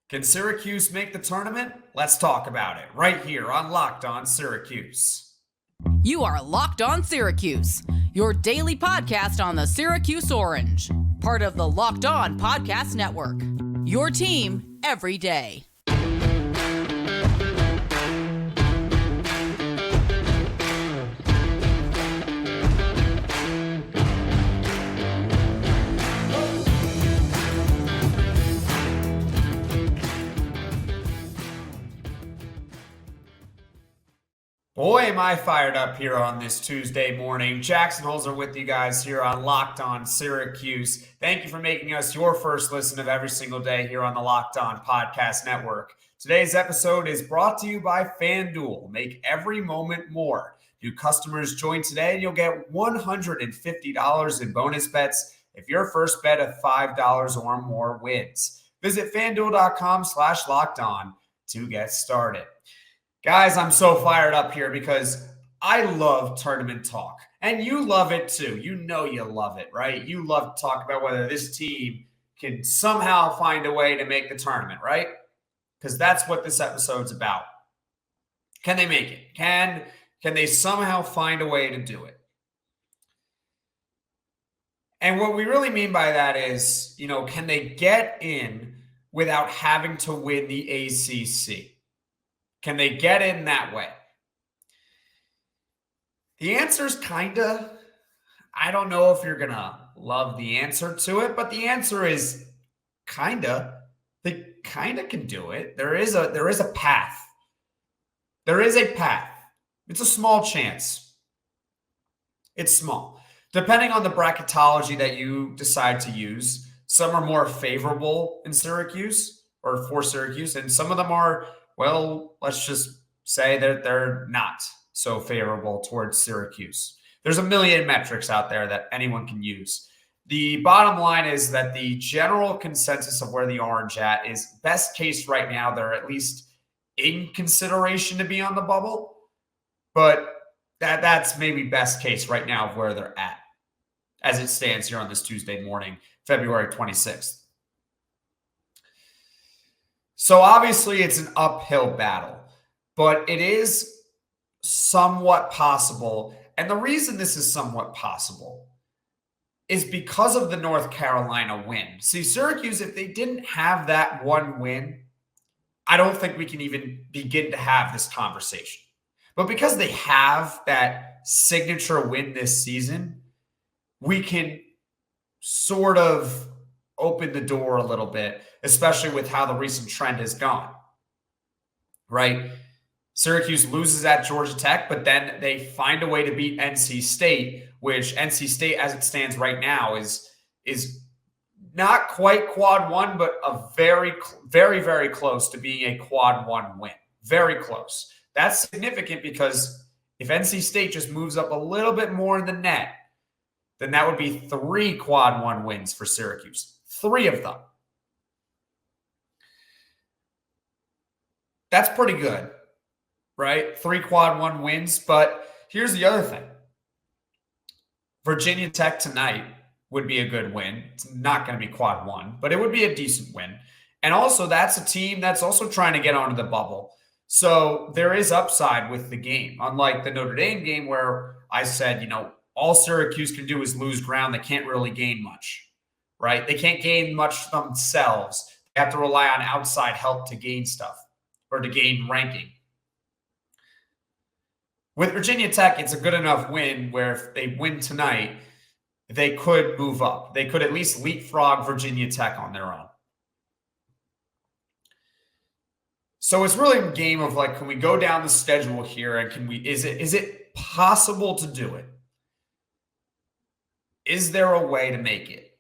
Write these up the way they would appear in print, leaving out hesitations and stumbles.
Can Syracuse make the tournament? Let's talk about it right here on Locked On Syracuse. You are Locked On Syracuse, your daily podcast on the Syracuse Orange, part of the Locked On Podcast Network. Your team every day. Boy, am I fired up here on this Tuesday morning. Jackson Holzer with you guys here on Locked On Syracuse. Thank you for making us your first listen of every single day here on the Locked On Podcast Network. Today's episode is brought to you by FanDuel. Make every moment more. New customers join today and you'll get $150 in bonus bets if your first bet of $5 or more wins. Visit FanDuel.com/LockedOn to get started. Guys, I'm so fired up here because I love tournament talk. And you love it too. You know you love it, right? You love to talk about whether this team can somehow find a way to make the tournament, right? Because that's what this episode's about. Can they make it? Can they somehow find a way to do it? And what we really mean by that is, can they get in without having to win the ACC? Can they get in that way? The answer is kinda. I don't know if you're going to love the answer to it, but the answer is kinda. They kinda can do it. There is a path. There is a path. It's a small chance. It's small. Depending on the bracketology that you decide to use, some are more favorable in Syracuse or for Syracuse, and some of them are, well, let's just say that they're not so favorable towards Syracuse. There's a million metrics out there that anyone can use. The bottom line is that the general consensus of where the Orange at is best case right now. They're at least in consideration to be on the bubble, but that's maybe best case right now of where they're at as it stands here on this Tuesday morning, February 26th. So obviously it's an uphill battle, but it is somewhat possible. And the reason this is somewhat possible is because of the North Carolina win. See, Syracuse, if they didn't have that one win, I don't think we can even begin to have this conversation. But because they have that signature win this season, we can sort of open the door a little bit, especially with how the recent trend has gone, right? Syracuse loses at Georgia Tech, but then they find a way to beat NC State, which NC State, as it stands right now, is not quite quad one, but a very, very, very close to being a quad one win. Very close. That's significant because if NC State just moves up a little bit more in the net, then that would be 3 quad one wins for Syracuse. 3 of them. That's pretty good, right? 3 quad one wins. But here's the other thing. Virginia Tech tonight would be a good win. It's not going to be quad one, but it would be a decent win. And also, that's a team that's also trying to get onto the bubble. So there is upside with the game. Unlike the Notre Dame game where I said, all Syracuse can do is lose ground. They can't really gain much, right? They can't gain much themselves. They have to rely on outside help to gain stuff or to gain ranking. With Virginia Tech, it's a good enough win where if they win tonight, they could move up. They could at least leapfrog Virginia Tech on their own. So it's really a game of can we go down the schedule here and is it possible to do it? Is there a way to make it?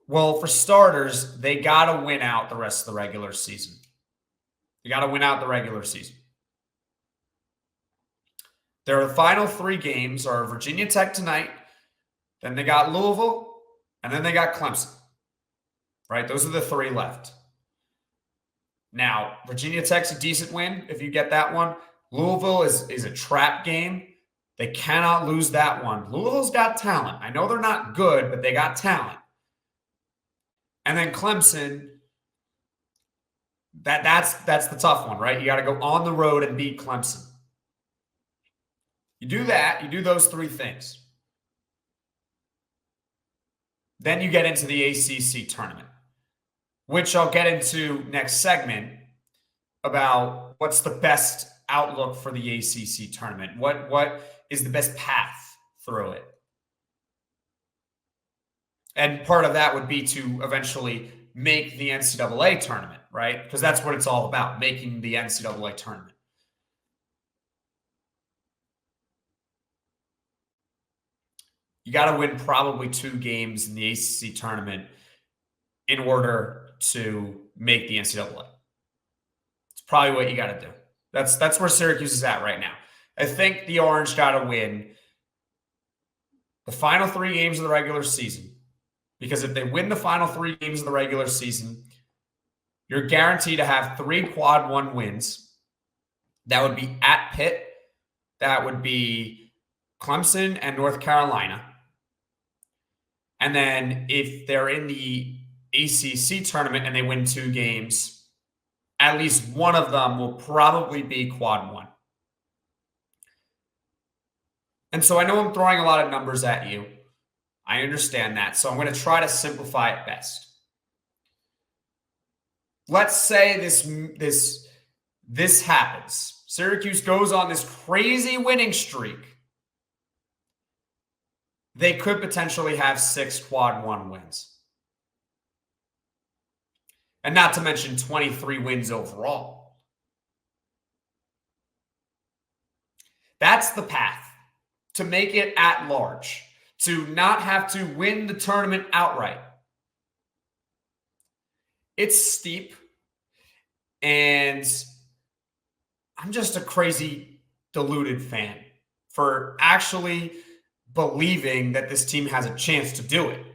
Well, for starters, they got to win out the rest of the regular season. They got to win out the regular season. Their final 3 games are Virginia Tech tonight, then they got Louisville, and then they got Clemson. Right? Those are the 3 left. Now, Virginia Tech's a decent win if you get that one. Louisville is a trap game. They cannot lose that one. Louisville's got talent. I know they're not good, but they got talent. And then Clemson, that's the tough one, right? You got to go on the road and beat Clemson. You do that, you do those three things. Then you get into the ACC tournament, which I'll get into next segment about what's the best outlook for the ACC tournament. What is the best path through it? And part of that would be to eventually make the NCAA tournament, right? Because that's what it's all about, making the NCAA tournament. You got to win probably 2 games in the ACC tournament in order to make the NCAA. It's probably what you got to do. That's where Syracuse is at right now. I think the Orange got to win the final 3 games of the regular season, because if they win the final 3 games of the regular season, you're guaranteed to have 3 quad 1 wins. That would be at Pitt. That would be Clemson and North Carolina. And then if they're in the ACC tournament and they win 2 games, at least one of them will probably be quad 1. And so I know I'm throwing a lot of numbers at you. I understand that. So I'm going to try to simplify it best. Let's say this happens. Syracuse goes on this crazy winning streak. They could potentially have 6 quad 1 wins. And not to mention 23 wins overall. That's the path to make it at large, to not have to win the tournament outright. It's steep, and I'm just a crazy, deluded fan for actually believing that this team has a chance to do it.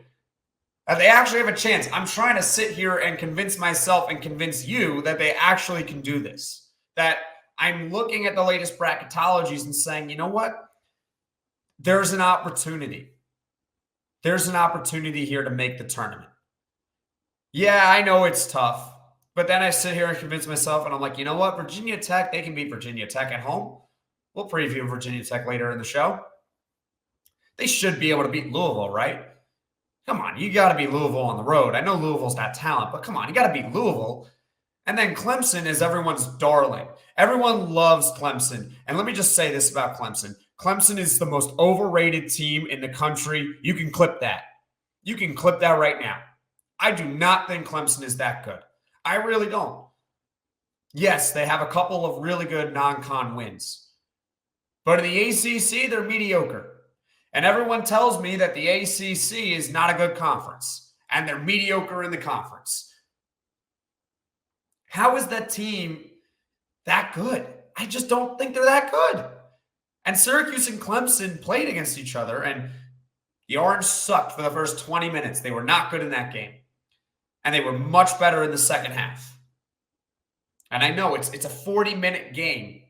That they actually have a chance. I'm trying to sit here and convince myself and convince you that they actually can do this. That I'm looking at the latest bracketologies and saying, you know what? There's an opportunity. There's an opportunity here to make the tournament. Yeah, I know it's tough. But then I sit here and convince myself, and I'm like, you know what? Virginia Tech, they can beat Virginia Tech at home. We'll preview Virginia Tech later in the show. They should be able to beat Louisville, right? Come on, you got to beat Louisville on the road. I know Louisville's got talent, but come on, you got to beat Louisville. And then Clemson is everyone's darling. Everyone loves Clemson. And let me just say this about Clemson. Clemson is the most overrated team in the country. You can clip that. You can clip that right now. I do not think Clemson is that good. I really don't. Yes, they have a couple of really good non-con wins. But in the ACC, they're mediocre. And everyone tells me that the ACC is not a good conference. And they're mediocre in the conference. How is that team that good? I just don't think they're that good. And Syracuse and Clemson played against each other, and the Orange sucked for the first 20 minutes. They were not good in that game. And they were much better in the second half. And I know it's a 40-minute game,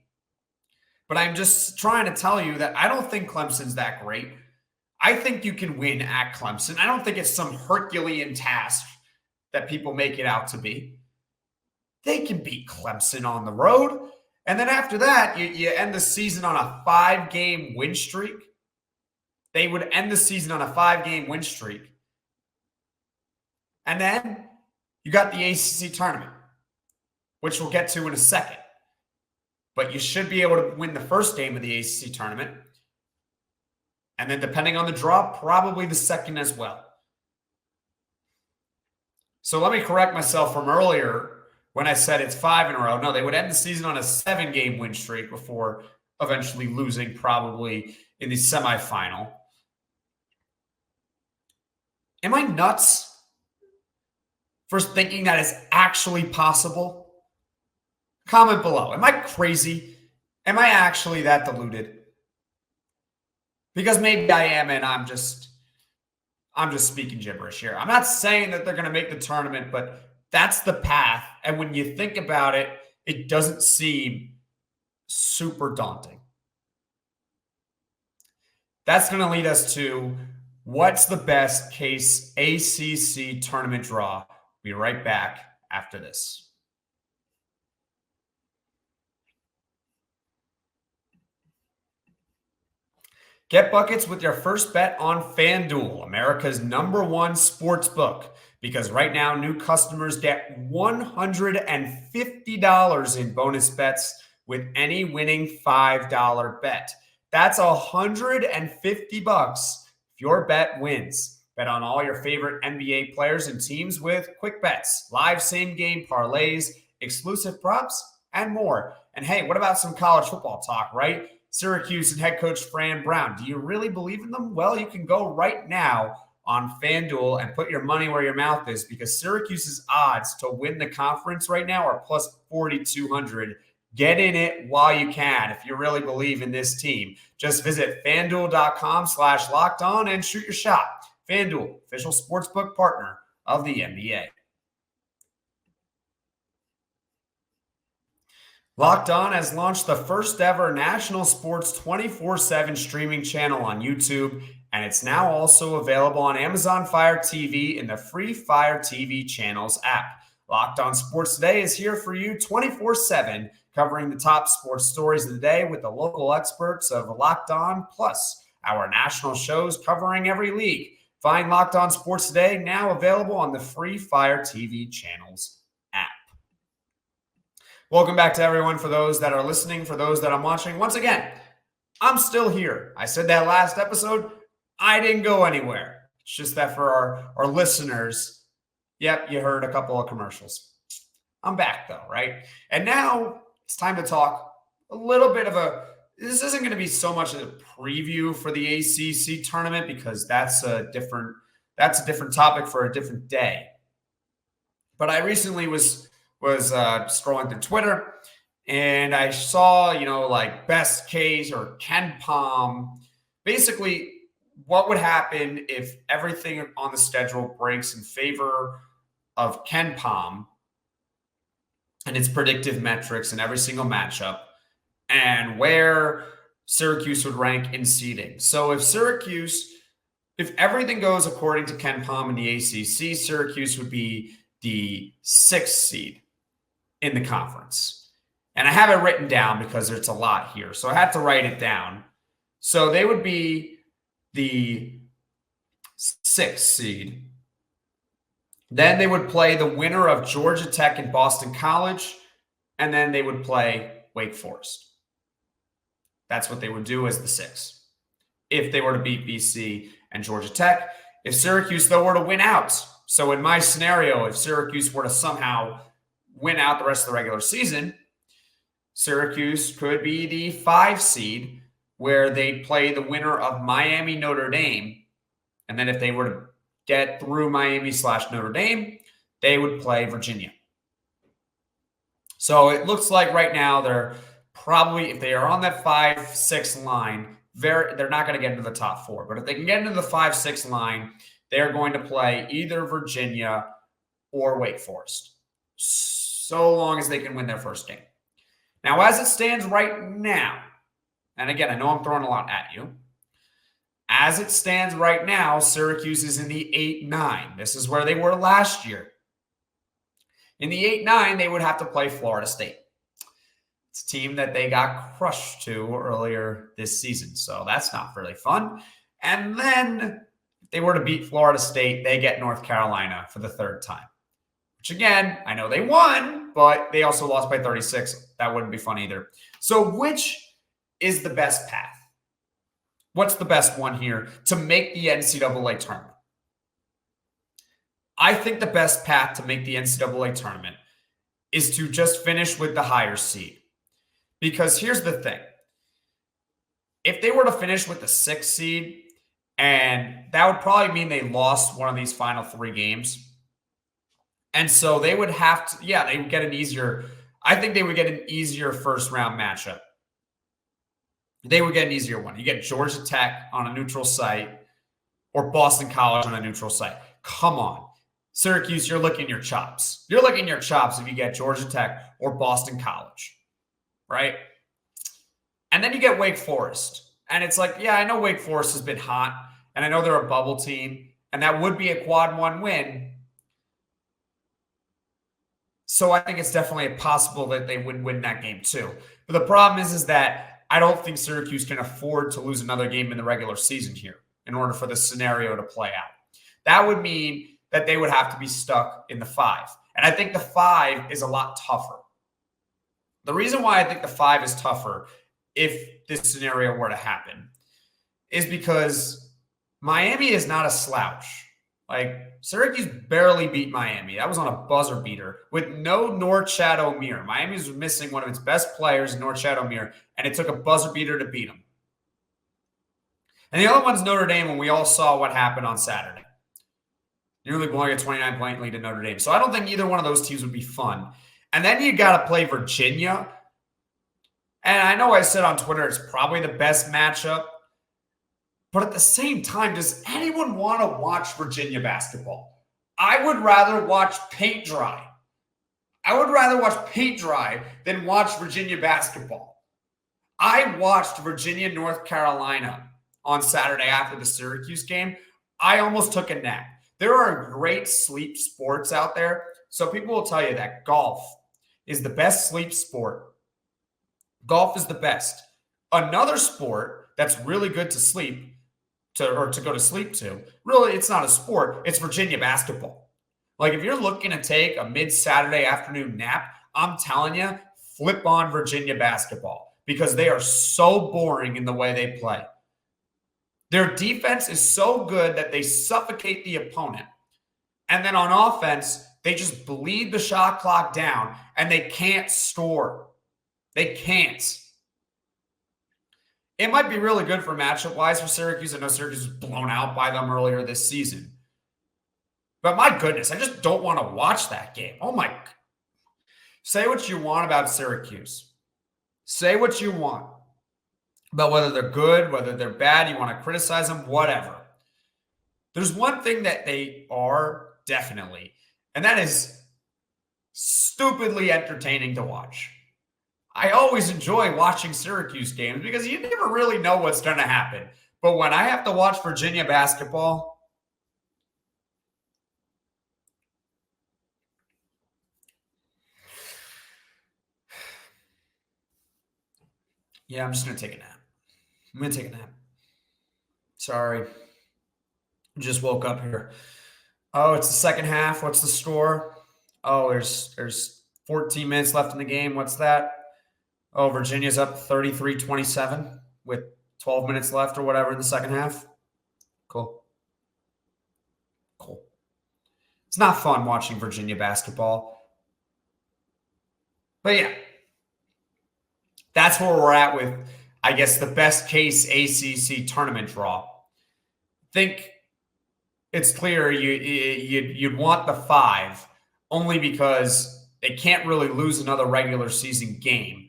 but I'm just trying to tell you that I don't think Clemson's that great. I think you can win at Clemson. I don't think it's some Herculean task that people make it out to be. They can beat Clemson on the road. And then after that, you end the season on a 5-game win streak. They would end the season on a 5-game win streak. And then you got the ACC tournament, which we'll get to in a second. But you should be able to win the first game of the ACC tournament. And then depending on the draw, probably the second as well. So let me correct myself from earlier when I said it's 5 in a row. No, they would end the season on a 7-game win streak before eventually losing probably in the semifinal. Am I nuts for thinking that is actually possible? Comment below. Am I crazy? Am I actually that deluded? Because maybe I am, and I'm just speaking gibberish here. I'm not saying that they're going to make the tournament, but that's the path. And when you think about it, it doesn't seem super daunting. That's going to lead us to What's the best case ACC tournament draw? Be right back after this. Get buckets with your first bet on FanDuel, America's #1 sports book. Because right now, new customers get $150 in bonus bets with any winning $5 bet. That's $150 if your bet wins. Bet on all your favorite NBA players and teams with quick bets, live same-game parlays, exclusive props, and more. And hey, what about some college football talk, right? Syracuse and head coach Fran Brown. Do you really believe in them? Well, you can go right now on FanDuel and put your money where your mouth is, because Syracuse's odds to win the conference right now are plus 4,200. Get in it while you can if you really believe in this team. Just visit FanDuel.com/lockedon and shoot your shot. FanDuel, official sportsbook partner of the NBA. Locked On has launched the first ever national sports 24/7 streaming channel on YouTube, and it's now also available on Amazon Fire TV in the free Fire TV channels app. Locked On Sports Today is here for you 24/7, covering the top sports stories of the day with the local experts of Locked On, plus our national shows covering every league. Find Locked On Sports Today now available on the free Fire TV channels app. Welcome back to everyone. For those that are listening, for those that I'm watching, once again, I'm still here. I said that last episode. I didn't go anywhere. It's just that for our listeners, yep, you heard a couple of commercials. I'm back though, right? And now it's time to talk a little bit of this isn't going to be so much a preview for the ACC tournament, because that's a different topic for a different day. But I recently was scrolling through Twitter, and I saw, like best case or Ken Palm, basically what would happen if everything on the schedule breaks in favor of Ken Palm and its predictive metrics in every single matchup, and where Syracuse would rank in seeding. So if everything goes according to Ken Palm in the ACC, Syracuse would be the 6th seed in the conference. And I have it written down because there's a lot here, so I had to write it down. So they would be the 6th seed. Then they would play the winner of Georgia Tech and Boston College, and then they would play Wake Forest. That's what they would do as the 6th if they were to beat BC and Georgia Tech. If Syracuse, though, were to win out, so in my scenario, if Syracuse were to somehow win out the rest of the regular season, Syracuse could be the 5 seed, where they play the winner of Miami Notre Dame. And then if they were to get through Miami/Notre Dame, they would play Virginia. So it looks like right now they're probably, if they are on that 5-6 line, they're not going to get into the top 4. But if they can get into the 5-6 line, they're going to play either Virginia or Wake Forest, so long as they can win their first game. Now, as it stands right now, and again, I know I'm throwing a lot at you. As it stands right now, Syracuse is in the 8-9. This is where they were last year. In the 8-9, they would have to play Florida State. It's a team that they got crushed to earlier this season, so that's not really fun. And then if they were to beat Florida State, they get North Carolina for the 3rd time, which again, I know they won, but they also lost by 36. That wouldn't be fun either. So which is the best path? What's the best one here to make the NCAA tournament? I think the best path to make the NCAA tournament is to just finish with the higher seed. Because here's the thing. If they were to finish with the 6th seed, and that would probably mean they lost one of these final 3 games. And so they would have to, they would get an easier, I think they would get an easier first round matchup. They would get an easier one. You get Georgia Tech on a neutral site or Boston College on a neutral site. Come on. Syracuse, you're licking your chops. You're licking your chops if you get Georgia Tech or Boston College, right? And then you get Wake Forest. And it's like, I know Wake Forest has been hot, And I know they're a bubble team, and that would be a quad 1 win. So I think it's definitely possible that they would win that game too. But the problem is that I don't think Syracuse can afford to lose another game in the regular season here in order for the scenario to play out. That would mean that they would have to be stuck in the 5. And I think the 5 is a lot tougher. The reason why I think the 5 is tougher if this scenario were to happen is because Miami is not a slouch. Like, Syracuse barely beat Miami. That was on a buzzer beater with no Norchad Omier. Miami was missing one of its best players, Norchad Omier, and it took a buzzer beater to beat him. And the other one's Notre Dame, when we all saw what happened on Saturday. Nearly blowing a 29-point lead to Notre Dame. So I don't think either one of those teams would be fun. And then you got to play Virginia. And I know I said on Twitter it's probably the best matchup. But at the same time, does anyone want to watch Virginia basketball? I would rather watch paint dry. I would rather watch paint dry than watch Virginia basketball. I watched Virginia, North Carolina on Saturday after the Syracuse game. I almost took a nap. There are great sleep sports out there. So people will tell you that golf is the best sleep sport. Golf is the best. Another sport that's really good to sleep to go to sleep to, really, it's not a sport. It's Virginia basketball. Like, if you're looking to take a mid-Saturday afternoon nap, I'm telling you, flip on Virginia basketball because they are so boring in the way they play. Their defense is so good that they suffocate the opponent. And then on offense, they just bleed the shot clock down and they can't score. They can't. It might be really good for matchup-wise for Syracuse. I know Syracuse was blown out by them earlier this season. But my goodness, I just don't want to watch that game. Oh my. Say what you want about Syracuse. Say what you want about whether they're good, whether they're bad. You want to criticize them, whatever. There's one thing that they are definitely, and that is stupidly entertaining to watch. I always enjoy watching Syracuse games because you never really know what's going to happen. But when I have to watch Virginia basketball, yeah, I'm just going to take a nap. I'm going to take a nap. Sorry. Just woke up here. Oh, it's the second half. What's the score? Oh, there's 14 minutes left in the game. What's that? Oh, Virginia's up 33-27 with 12 minutes left or whatever in the second half. Cool. It's not fun watching Virginia basketball. But yeah, that's where we're at with, I guess, the best case ACC tournament draw. Think it's clear you'd want the 5 only because they can't really lose another regular season game.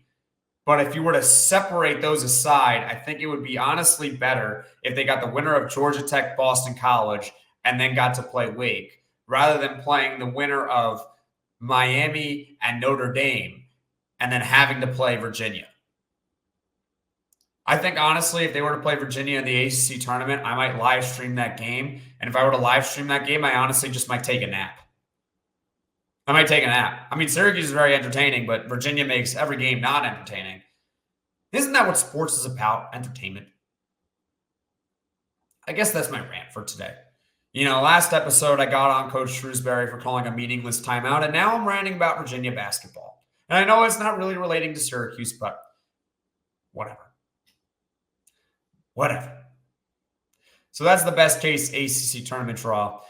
But if you were to separate those aside, I think it would be honestly better if they got the winner of Georgia Tech, Boston College, and then got to play Wake, rather than playing the winner of Miami and Notre Dame and then having to play Virginia. I think, honestly, if they were to play Virginia in the ACC tournament, I might live stream that game. And if I were to live stream that game, I honestly just might take a nap. I might take a nap. I mean, Syracuse is very entertaining, but Virginia makes every game not entertaining. Isn't that what sports is about? Entertainment. I guess that's my rant for today. You know, last episode I got on Coach Shrewsbury for calling a meaningless timeout, and now I'm ranting about Virginia basketball. And I know it's not really relating to Syracuse, but whatever. So that's the best case ACC tournament draw.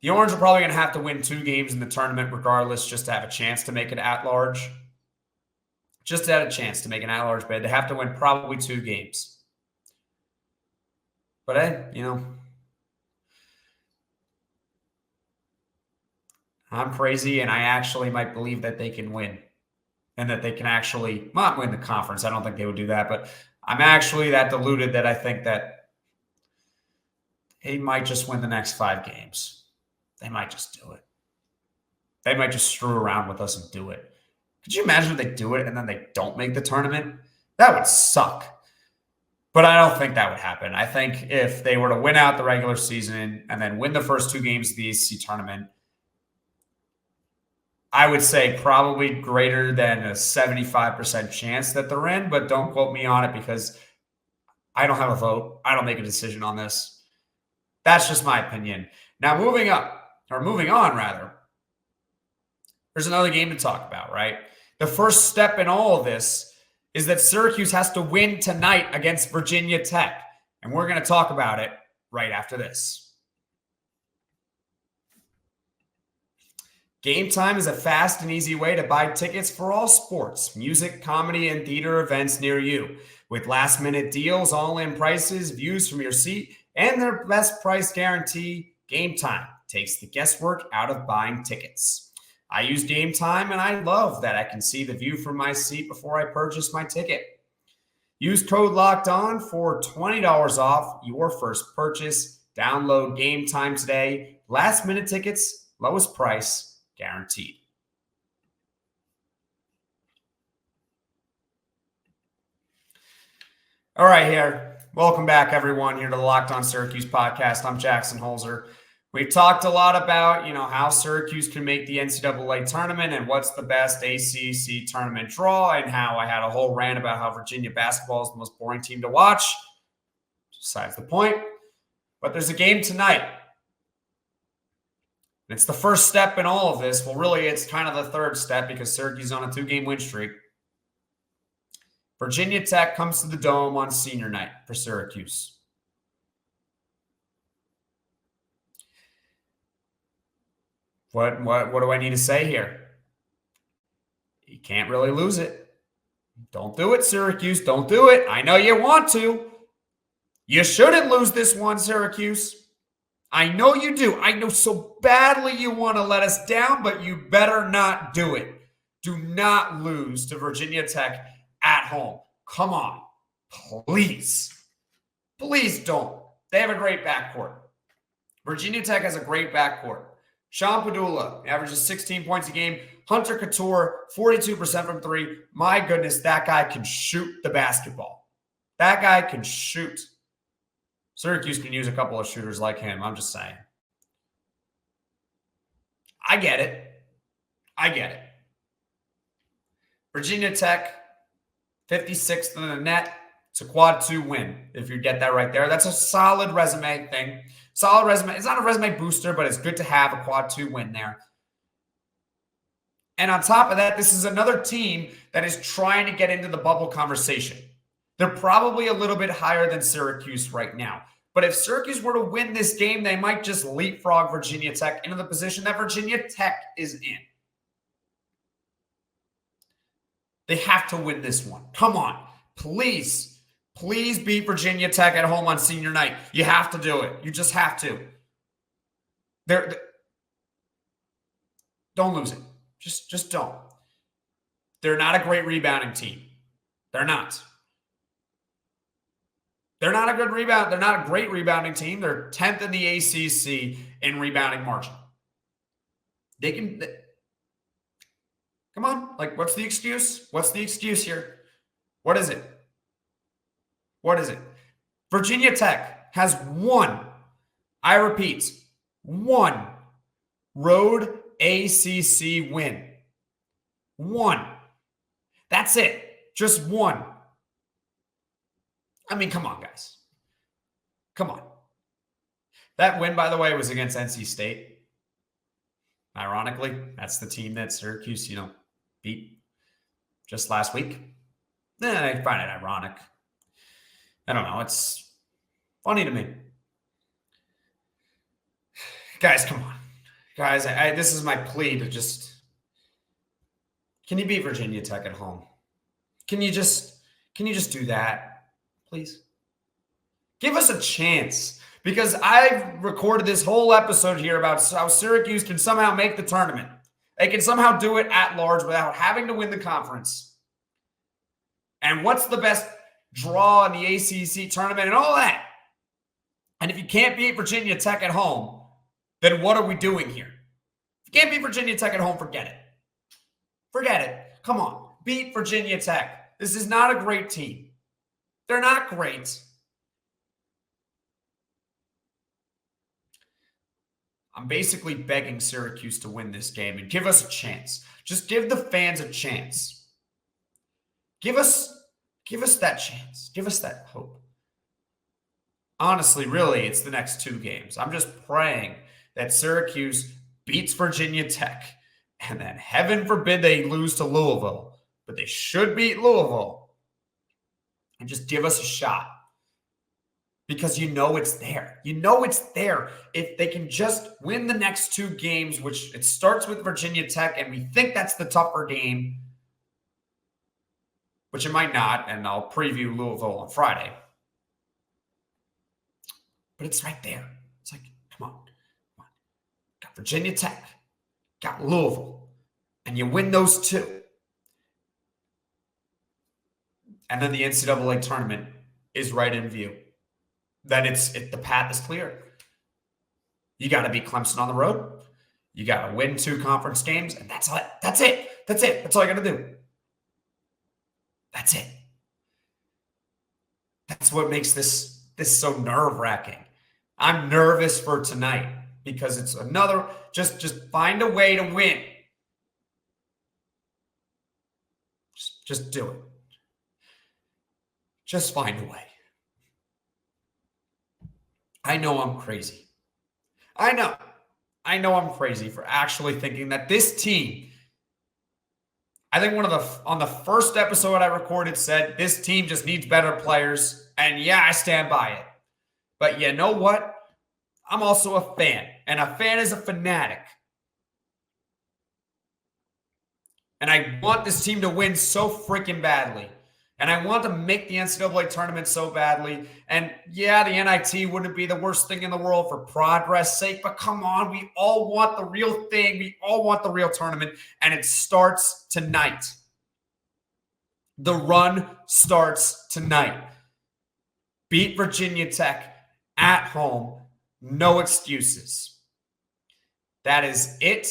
The Orange are probably going to have to win 2 games in the tournament regardless just to have a chance to make it at-large. Just to have a chance to make an at-large bid. They have to win probably 2 games. But hey, you know, I'm crazy, and I actually might believe that they can win. And that they can actually not win the conference. I don't think they would do that, but I'm actually that deluded that I think that they might just win the next 5 games. They might just do it. They might just screw around with us and do it. Could you imagine if they do it and then they don't make the tournament? That would suck. But I don't think that would happen. I think if they were to win out the regular season and then win the first 2 games of the ACC tournament, I would say probably greater than a 75% chance that they're in, but don't quote me on it because I don't have a vote. I don't make a decision on this. That's just my opinion. Now, moving on, rather, there's another game to talk about, right? The first step in all of this is that Syracuse has to win tonight against Virginia Tech, and we're going to talk about it right after this. Gametime is a fast and easy way to buy tickets for all sports, music, comedy, and theater events near you. With last-minute deals, all-in prices, views from your seat, and their best price guarantee, Gametime takes the guesswork out of buying tickets. I use Gametime, and I love that I can see the view from my seat before I purchase my ticket. Use code LOCKEDON for $20 off your first purchase. Download Gametime today. Last-minute tickets, lowest price, guaranteed. All right, here. Welcome back, everyone, here to the Locked On Syracuse podcast. I'm Jackson Holzer. We've talked a lot about, how Syracuse can make the NCAA tournament and what's the best ACC tournament draw, and how I had a whole rant about how Virginia basketball is the most boring team to watch. Besides the point. But there's a game tonight. It's the first step in all of this. Well, really, it's kind of the third step because Syracuse is on a 2-game win streak. Virginia Tech comes to the Dome on senior night for Syracuse. What do I need to say here? You can't really lose it. Don't do it, Syracuse. Don't do it. I know you want to. You shouldn't lose this one, Syracuse. I know you do. I know so badly you want to let us down, but you better not do it. Do not lose to Virginia Tech at home. Come on. Please. Please don't. They have a great backcourt. Virginia Tech has a great backcourt. Sean Padula averages 16 points a game. Hunter Couture, 42% from 3. My goodness, that guy can shoot the basketball. That guy can shoot. Syracuse can use a couple of shooters like him. I'm just saying. I get it. Virginia Tech, 56th in the net. It's a quad 2 win, if you get that right there. That's a solid resume thing. Solid resume. It's not a resume booster, but it's good to have a quad 2 win there. And on top of that, this is another team that is trying to get into the bubble conversation. They're probably a little bit higher than Syracuse right now. But if Syracuse were to win this game, they might just leapfrog Virginia Tech into the position that Virginia Tech is in. They have to win this one. Come on. Please beat Virginia Tech at home on senior night. You have to do it. You just have to. Don't lose it. Just don't. They're not a great rebounding team. They're not. They're not a good rebound. They're not a great rebounding team. They're 10th in the ACC in rebounding margin. They can. Come on. What's the excuse? What's the excuse here? What is it? What is it? Virginia Tech has one, I repeat, one road ACC win. One. That's it. Just one. I mean, come on, guys. Come on. That win, by the way, was against NC State. Ironically, that's the team that Syracuse, beat just last week. I find it ironic. I don't know. It's funny to me. Guys, come on. Guys, this is my plea to just... Can you beat Virginia Tech at home? Can you just do that? Please. Give us a chance. Because I've recorded this whole episode here about how Syracuse can somehow make the tournament. They can somehow do it at large without having to win the conference. And what's the best draw in the ACC tournament and all that? And if you can't beat Virginia Tech at home, then what are we doing here? If you can't beat Virginia Tech at home, forget it. Forget it. Come on. Beat Virginia Tech. This is not a great team. They're not great. I'm basically begging Syracuse to win this game and give us a chance. Just give the fans a chance. Give us that chance. Give us that hope. Honestly, really, it's the next 2 games. I'm just praying that Syracuse beats Virginia Tech, and then heaven forbid they lose to Louisville, but they should beat Louisville, and just give us a shot. Because you know it's there. You know it's there. If they can just win the next 2 games, which it starts with Virginia Tech, and we think that's the tougher game, which it might not, and I'll preview Louisville on Friday. But it's right there. It's like, come on. Got Virginia Tech, got Louisville, and you win those 2. And then the NCAA tournament is right in view. Then the path is clear. You got to beat Clemson on the road. You got to win 2 conference games, and that's it. That's it. That's all you got to do. That's it. That's what makes this so nerve-wracking. I'm nervous for tonight because it's another, just find a way to win. Just do it. Just find a way. I know I'm crazy. I know I'm crazy for actually thinking that this team, I think on the first episode I recorded said this team just needs better players. And yeah, I stand by it. But you know what? I'm also a fan, and a fan is a fanatic. And I want this team to win so freaking badly. And I want to make the NCAA tournament so badly. And yeah, the NIT wouldn't be the worst thing in the world for progress' sake, but come on, we all want the real thing. We all want the real tournament, and it starts tonight. The run starts tonight. Beat Virginia Tech at home. No excuses. That is it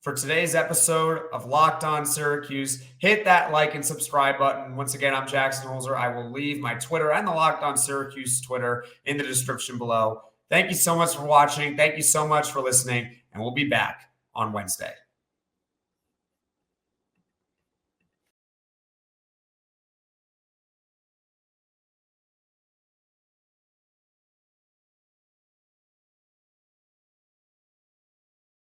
for today's episode of Locked On Syracuse. Hit that like and subscribe button. Once again, I'm Jackson Holzer. I will leave my Twitter and the Locked On Syracuse Twitter in the description below. Thank you so much for watching. Thank you so much for listening, and we'll be back on Wednesday.